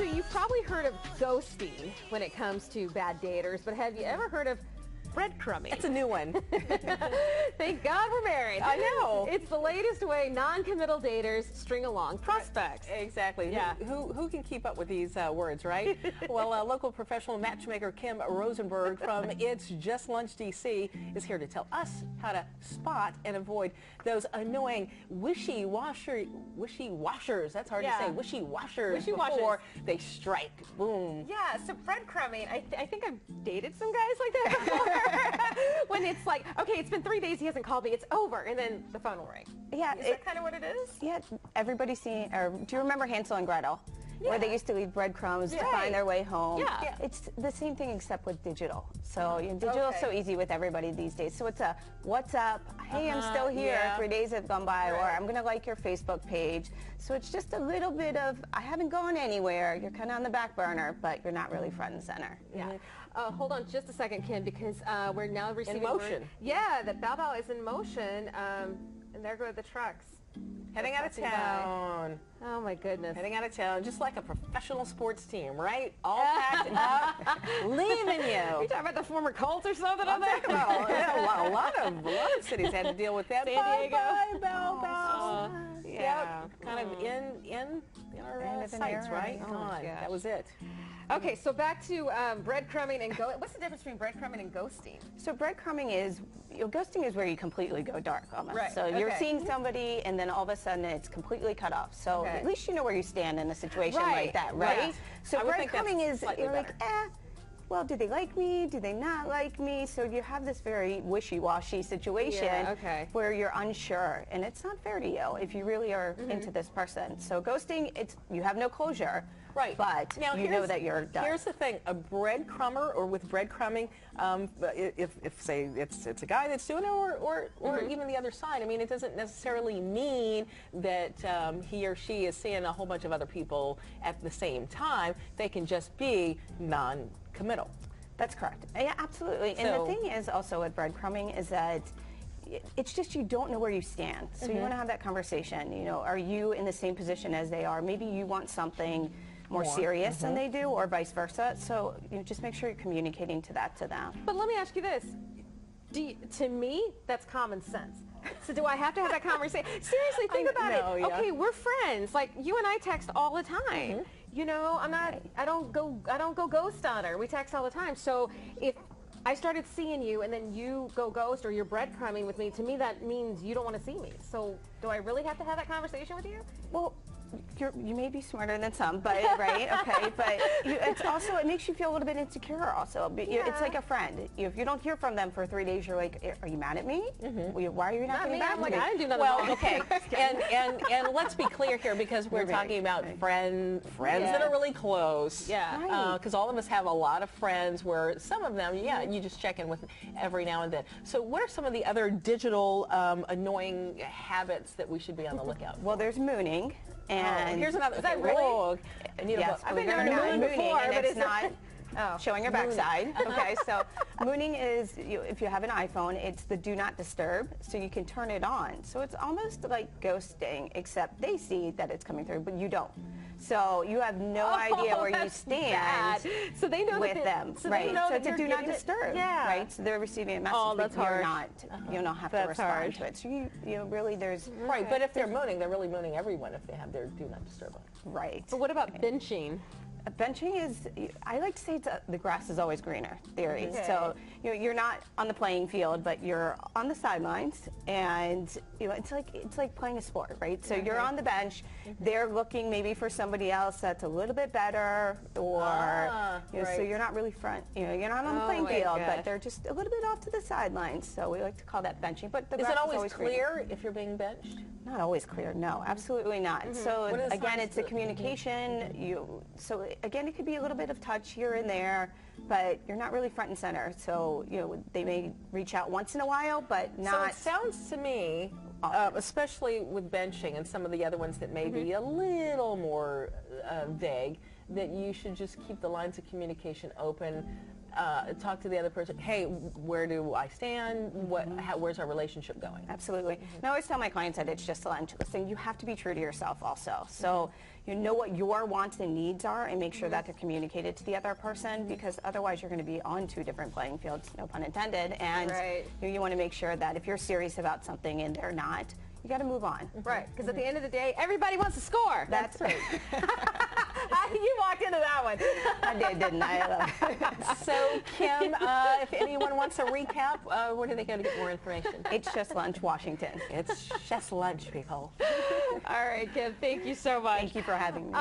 So you've probably heard of ghosting when it comes to bad daters, but have you ever heard of breadcrumbing? It's a new one. Thank God we're married. I know. It's the latest way non-committal daters string along prospects. Exactly. Yeah. Who can keep up with these words, right? Well, local professional matchmaker Kim Rosenberg from It's Just Lunch DC is here to tell us how to spot and avoid those annoying wishy-washers. That's hard to say. Wishy-washers before they strike. Boom. Yeah, so breadcrumbing, I think I've dated some guys like that before. When it's like, okay, it's been 3 days, he hasn't called me, it's over, and then the phone will ring. Yeah, Is that kind of what it is? Yeah, everybody's seen, or do you remember Hansel and Gretel? Yeah. Where they used to leave breadcrumbs to find their way home. Yeah. It's the same thing except with digital. So digital is so easy with everybody these days. So it's a, what's up? Hey, I'm still here. 3 days have gone by, or I'm going to like your Facebook page. So it's just a little bit of, I haven't gone anywhere. You're kind of on the back burner, but you're not really front and center. Yeah. Hold on just a second, Kim, because we're now receiving in motion. Yeah, the Bow Bow is in motion, and there go the trucks. Heading out of town. Oh my goodness. Heading out of town, just like a professional sports team, right? All packed up, leaving you. You talking about the former Colts or something? I'm talking about a lot of cities had to deal with that. San Diego. Bye, Bow Bow. Yeah. Kind of in our sights, right? Gone. That was it. Okay, so back to breadcrumbing and what's the difference between breadcrumbing and ghosting? So breadcrumbing is, ghosting is where you completely go dark almost. Right. So you're seeing somebody and then all of a sudden it's completely cut off. So at least you know where you stand in a situation like that, right? Yeah. So breadcrumbing is, you're like, well, do they like me? Do they not like me? So you have this very wishy-washy situation where you're unsure, and it's not fair to you if you really are into this person. So ghosting, you have no closure. Right. But now, you know that you're done. Here's the thing, a breadcrumber or with breadcrumbing, if say it's a guy that's doing it or even the other side, I mean, it doesn't necessarily mean that he or she is seeing a whole bunch of other people at the same time. They can just be non-committal. That's correct. Yeah, absolutely. And the thing is also with breadcrumbing is that it's just you don't know where you stand. So you want to have that conversation. You know, are you in the same position as they are? Maybe you want something more serious than they do, or vice versa. So just make sure you're communicating to them. But let me ask you this. To me, that's common sense. So do I have to have that conversation? Seriously, think about it. Okay, we're friends. Like, you and I text all the time. You know, I don't go ghost on her. We text all the time. So if I started seeing you and then you go ghost or you're breadcrumbing with me, to me that means you don't want to see me. So do I really have to have that conversation with you? Well, you may be smarter than some, but right, okay, but it's also, it makes you feel a little bit insecure also. It's like a friend. If you don't hear from them for 3 days, you're like, are you mad at me? Why are you not getting back to me? I didn't do nothing wrong. Well, okay, and let's be clear here, because we're talking about friends that are really close. Yeah. Because all of us have a lot of friends where some of them, you just check in with every now and then. So what are some of the other digital annoying habits that we should be on the lookout for? Well, there's mooning. And here's another. Is that really? Yes, I've been doing mooning before, but it's not showing your backside. Okay, so mooning is, if you have an iPhone, it's the do not disturb, so you can turn it on. So it's almost like ghosting, except they see that it's coming through, but you don't. So you have no idea where you stand so they know with them, right? So it's a do not disturb, right? So they're receiving a message, but you're not, you don't have to respond to it. So you really, there's... Right, but if they're mooning, they're really mooning everyone if they have their do not disturb on. Right. But what about benching? Benching is, I like to say the grass is always greener theory. So you're not on the playing field, but you're on the sidelines, and it's like playing a sport, right? So you're on the bench, they're looking maybe for somebody else that's a little bit better, or so you're not really front. You're not on the playing field, but they're just a little bit off to the sidelines. So we like to call that benching. But the is grass it always always clear greener. if you're being benched? Not always clear. No, absolutely not. So again, it's the communication. So again, it could be a little bit of touch here and there, but you're not really front and center. So they may reach out once in a while, but not. So it sounds to me, especially with benching and some of the other ones that may be a little more vague, that you should just keep the lines of communication open. talk to the other person, hey, where do I stand? Where's our relationship going? Absolutely. And I always tell my clients that it's just lunch. Listen, you have to be true to yourself also. So you know what your wants and needs are and make sure that they're communicated to the other person, because otherwise you're going to be on two different playing fields, no pun intended. And you want to make sure that if you're serious about something and they're not, you got to move on. Right, because at the end of the day, everybody wants to score. That's right. You walked into that one. I did, didn't I? So, Kim, if anyone wants a recap, where do they go to get more information? It's Just Lunch, Washington. It's just lunch, people. All right, Kim, thank you so much. Thank you for having me.